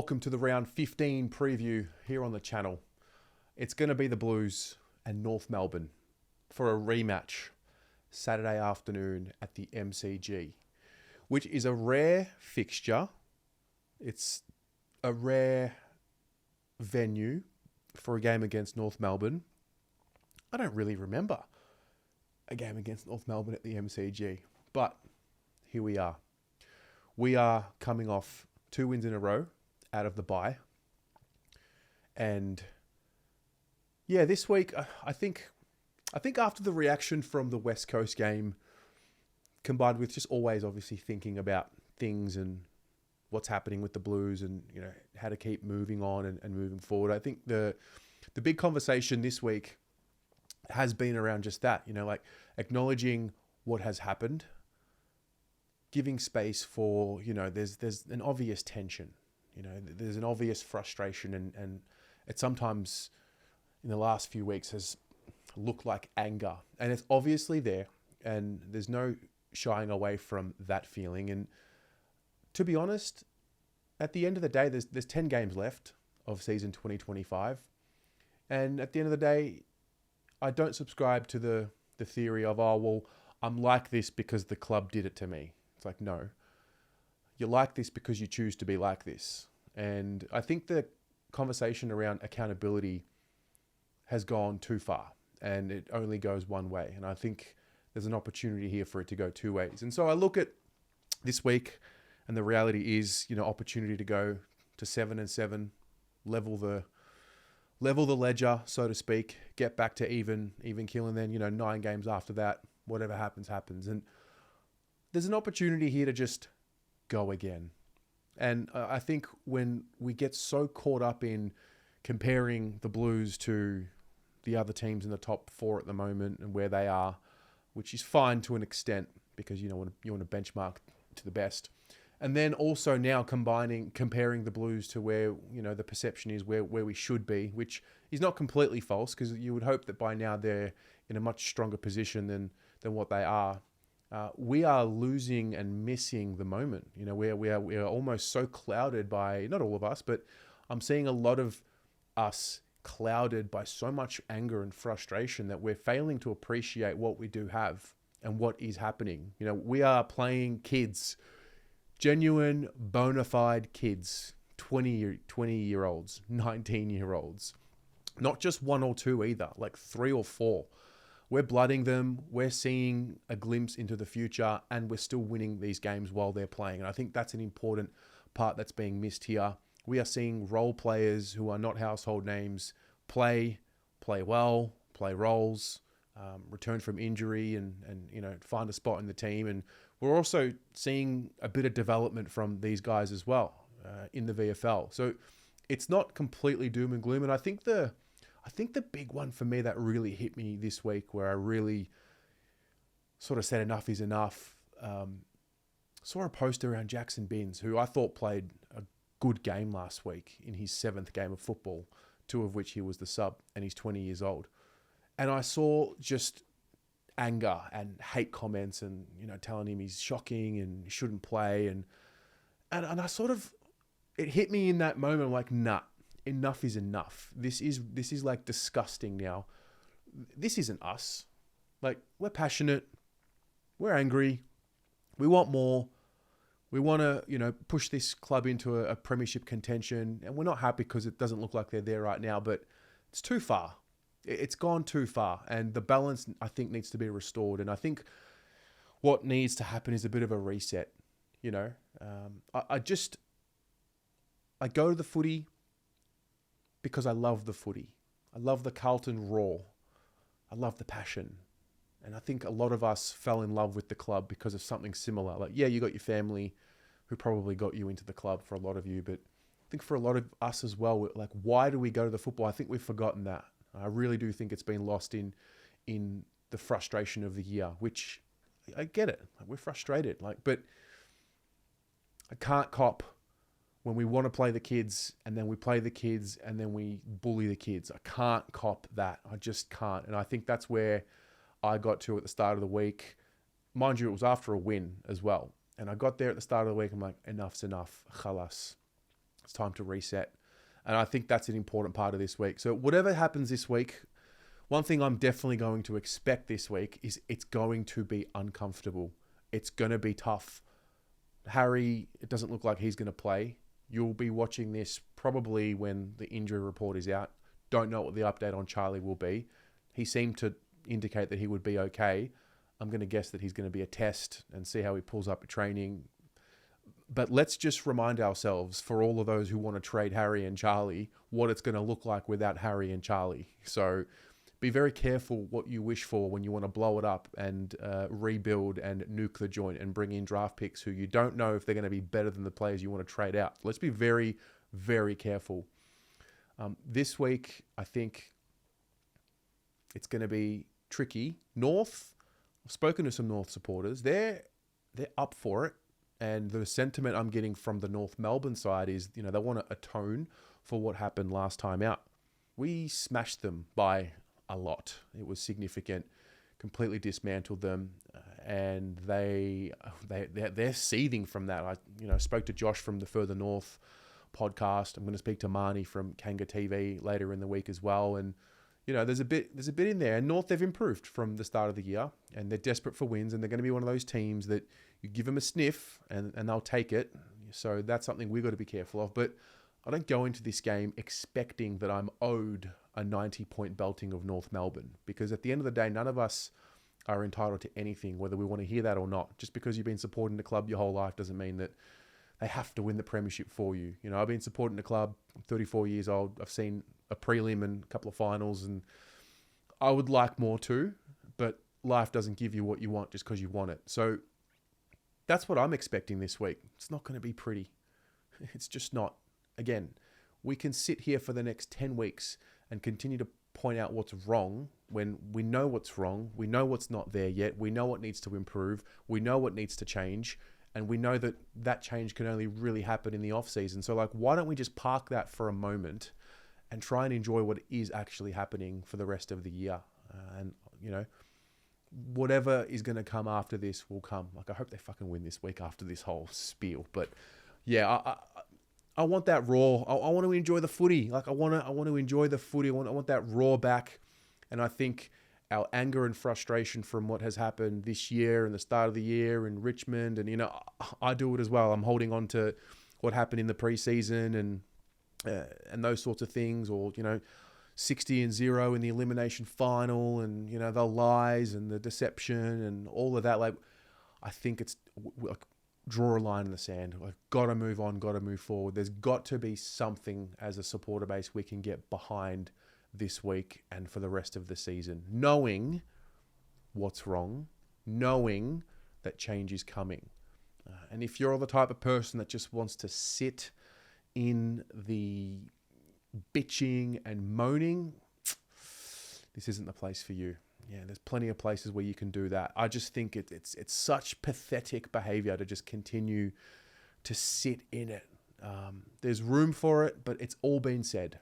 welcome to the round 15 preview here on the channel. It's going to be the Blues and North Melbourne for a rematch Saturday afternoon at the MCG, which is a rare fixture. It's a rare venue for a game against North Melbourne. I don't really remember a game against North Melbourne at the MCG, but here we are. We are coming off 2 wins in a row out of the bye. And yeah, this week, I think after the reaction from the West Coast game, combined with just always obviously thinking about things and what's happening with the Blues and, you know, how to keep moving on and moving forward, I think the big conversation this week has been around just that, you know, like acknowledging what has happened, giving space for, you know, there's an obvious tension, you know, there's an obvious frustration and it sometimes in the last few weeks has looked like anger, and it's obviously there and there's no shying away from that feeling. And to be honest, at the end of the day, there's 10 games left of season 2025. And at the end of the day, I don't subscribe to the theory of, oh, well, I'm like this because the club did it to me. It's like, no, you're like this because you choose to be like this. And I think the conversation around accountability has gone too far and it only goes one way. And I think there's an opportunity here for it to go two ways. And so I look at this week and the reality is, you know, opportunity to go to 7-7, level the ledger, so to speak, get back to even kill, and then, you know, 9 games after that, whatever happens. And there's an opportunity here to just go again. And I think when we get so caught up in comparing the Blues to the other teams in the top 4 at the moment and where they are, which is fine to an extent because you want to benchmark to the best. And then also now comparing the Blues to where, you know, the perception is where we should be, which is not completely false because you would hope that by now they're in a much stronger position than what they are. We are losing and missing the moment. You know, we are almost so clouded by, not all of us, but I'm seeing a lot of us clouded by so much anger and frustration that we're failing to appreciate what we do have and what is happening. You know, we are playing kids, genuine, bona fide kids, 20-year-olds, 19-year-olds, not just 1 or 2 either, like 3 or 4. We're blooding them. We're seeing a glimpse into the future and we're still winning these games while they're playing. And I think that's an important part that's being missed here. We are seeing role players who are not household names play well, play roles, return from injury and, you know, find a spot in the team. And we're also seeing a bit of development from these guys as well in the VFL. So it's not completely doom and gloom. And I think the big one for me that really hit me this week, where I really sort of said enough is enough, saw a post around Jackson Binns, who I thought played a good game last week in his 7th game of football, 2 of which he was the sub, and he's 20 years old. And I saw just anger and hate comments and, you know, telling him he's shocking and he shouldn't play. And I sort of, it hit me in that moment, like, nah. Enough is enough. This is like disgusting now. This isn't us. Like, we're passionate. We're angry. We want more. We want to, you know, push this club into a premiership contention. And we're not happy because it doesn't look like they're there right now, but it's too far. It's gone too far. And the balance, I think, needs to be restored. And I think what needs to happen is a bit of a reset, you know. I go to the footy because I love the footy. I love the Carlton raw. I love the passion. And I think a lot of us fell in love with the club because of something similar. Like, yeah, you got your family who probably got you into the club, for a lot of you. But I think for a lot of us as well, like, why do we go to the football? I think we've forgotten that. I really do think it's been lost in the frustration of the year, which I get it. Like, we're frustrated. Like, but I can't cop when we want to play the kids and then we play the kids and then we bully the kids. I can't cop that. I just can't. And I think that's where I got to at the start of the week. Mind you, it was after a win as well. And I got there at the start of the week. I'm like, enough's enough. Khalas. It's time to reset. And I think that's an important part of this week. So whatever happens this week, one thing I'm definitely going to expect this week is it's going to be uncomfortable. It's going to be tough. Harry, it doesn't look like he's going to play. You'll be watching this probably when the injury report is out. Don't know what the update on Charlie will be. He seemed to indicate that he would be okay. I'm going to guess that he's going to be a test and see how he pulls up at training. But let's just remind ourselves, for all of those who want to trade Harry and Charlie, what it's going to look like without Harry and Charlie. So be very careful what you wish for when you want to blow it up and rebuild and nuke the joint and bring in draft picks who you don't know if they're going to be better than the players you want to trade out. Let's be very, very careful. This week, I think it's going to be tricky. North, I've spoken to some North supporters. They're up for it. And the sentiment I'm getting from the North Melbourne side is, they want to atone for what happened last time out. We smashed them by a lot. It was significant. Completely dismantled them, and they're seething from that. I spoke to Josh from the Further North podcast. I'm going to speak to Marnie from Kanga TV later in the week as well. And there's a bit in there. And North, they've improved from the start of the year, and they're desperate for wins, and they're going to be one of those teams that you give them a sniff and they'll take it. So that's something we've got to be careful of. But I don't go into this game expecting that I'm owed a 90-point belting of North Melbourne, because at the end of the day, none of us are entitled to anything, whether we want to hear that or not. Just because you've been supporting the club your whole life doesn't mean that they have to win the premiership for you. I've been supporting the club. I'm 34 years old. I've seen a prelim and a couple of finals, and I would like more too, but life doesn't give you what you want just because you want it. So that's what I'm expecting this week. It's not going to be pretty. It's just not. Again, we can sit here for the next 10 weeks and continue to point out what's wrong when we know what's wrong. We know what's not there yet. We know what needs to improve. We know what needs to change. And we know that that change can only really happen in the off season. So why don't we just park that for a moment and try and enjoy what is actually happening for the rest of the year? Whatever is going to come after this will come. I hope they fucking win this week after this whole spiel. But yeah, I want that raw. I want to enjoy the footy. I want to enjoy the footy. I want that raw back. And I think our anger and frustration from what has happened this year and the start of the year in Richmond, and I do it as well. I'm holding on to what happened in the preseason and those sorts of things, or 60-0 in the elimination final, and the lies and the deception and all of that. I think it's draw a line in the sand. I've got to move on, got to move forward. There's got to be something as a supporter base we can get behind this week and for the rest of the season, knowing what's wrong, knowing that change is coming. And if you're the type of person that just wants to sit in the bitching and moaning, this isn't the place for you. Yeah, there's plenty of places where you can do that. I just think it's such pathetic behavior to just continue to sit in it. There's room for it, but it's all been said.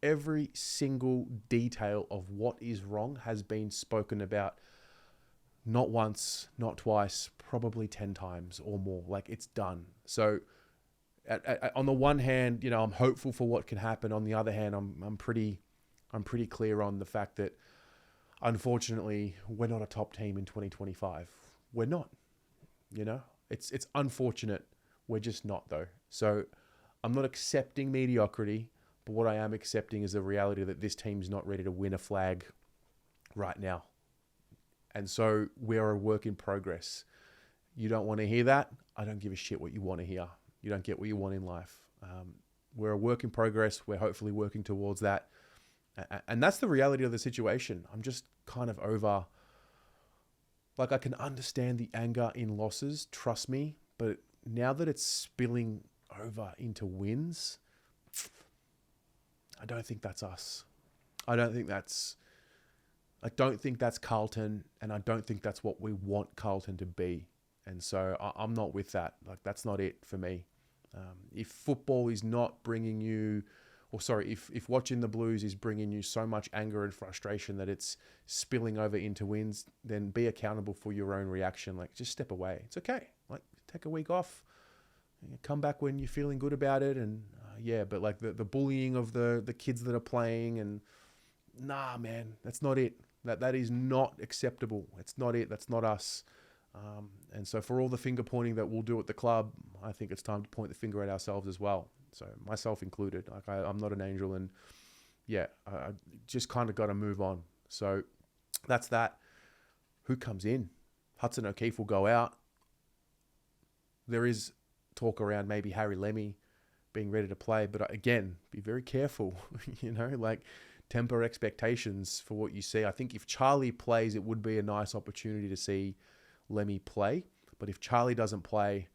Every single detail of what is wrong has been spoken about, not once, not twice, probably 10 times or more. It's done. So on the one hand, I'm hopeful for what can happen. On the other hand, I'm pretty clear on the fact that, unfortunately, we're not a top team in 2025. We're not. It's unfortunate. We're just not, though. So I'm not accepting mediocrity, but what I am accepting is the reality that this team's not ready to win a flag right now. And so we're a work in progress. You don't want to hear that? I don't give a shit what you want to hear. You don't get what you want in life. We're a work in progress. We're hopefully working towards that. And that's the reality of the situation. I'm just kind of over. I can understand the anger in losses, trust me. But now that it's spilling over into wins, I don't think that's us. I don't think that's Carlton, and I don't think that's what we want Carlton to be. And so I'm not with that. That's not it for me. If football is not bringing you, if watching the Blues is bringing you so much anger and frustration that it's spilling over into wins, then be accountable for your own reaction. Just step away. It's okay. Take a week off. Come back when you're feeling good about it, and yeah, but like the bullying of the kids that are playing, and nah, man, that's not it. That is not acceptable. It's not it. That's not us. And so for all the finger pointing that we'll do at the club, I think it's time to point the finger at ourselves as well. So myself included. Like I'm not an angel, and yeah, I just kind of got to move on. So that's that. Who comes in? Hudson O'Keefe will go out. There is talk around maybe Harry Lemmy being ready to play, but again, be very careful. Like temper expectations for what you see. I think if Charlie plays, it would be a nice opportunity to see Lemmy play. But if Charlie doesn't play,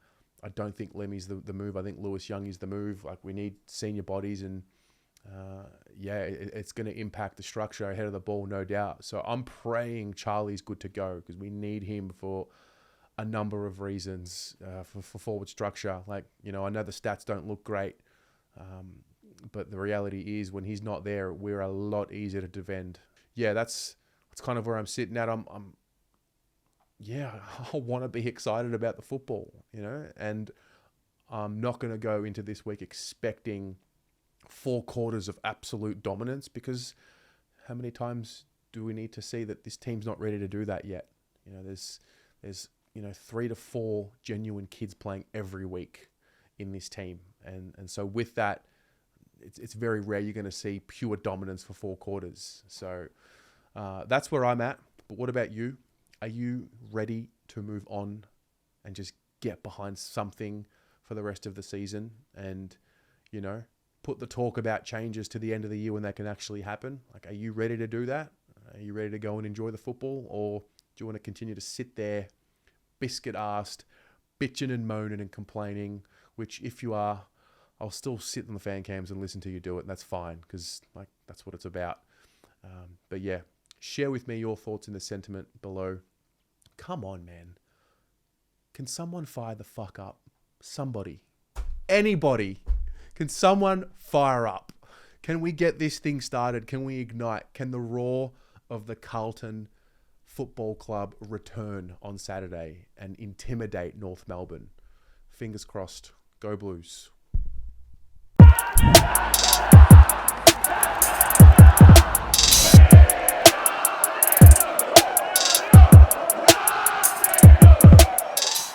I don't think Lemmy's the move. I think Lewis Young is the move. Like we need senior bodies, and it's going to impact the structure ahead of the ball, no doubt. So I'm praying Charlie's good to go because we need him for a number of reasons for forward structure. Like, I know the stats don't look great, but the reality is when he's not there, we're a lot easier to defend. Yeah, that's kind of where I'm sitting at. I want to be excited about the football, and I'm not going to go into this week expecting 4 quarters of absolute dominance, because how many times do we need to see that this team's not ready to do that yet? There's 3 to 4 genuine kids playing every week in this team. And so with that, it's very rare you're going to see pure dominance for 4 quarters. So that's where I'm at. But what about you? Are you ready to move on and just get behind something for the rest of the season and, put the talk about changes to the end of the year when that can actually happen? Like, are you ready to do that? Are you ready to go and enjoy the football? Or do you want to continue to sit there biscuit-assed, bitching and moaning and complaining, which if you are, I'll still sit on the fan cams and listen to you do it, and that's fine, because that's what it's about. But yeah, share with me your thoughts in the sentiment below. Come on, man. Can someone fire the fuck up? Somebody. Anybody. Can someone fire up? Can we get this thing started? Can we ignite? Can the roar of the Carlton Football Club return on Saturday and intimidate North Melbourne? Fingers crossed. Go Blues.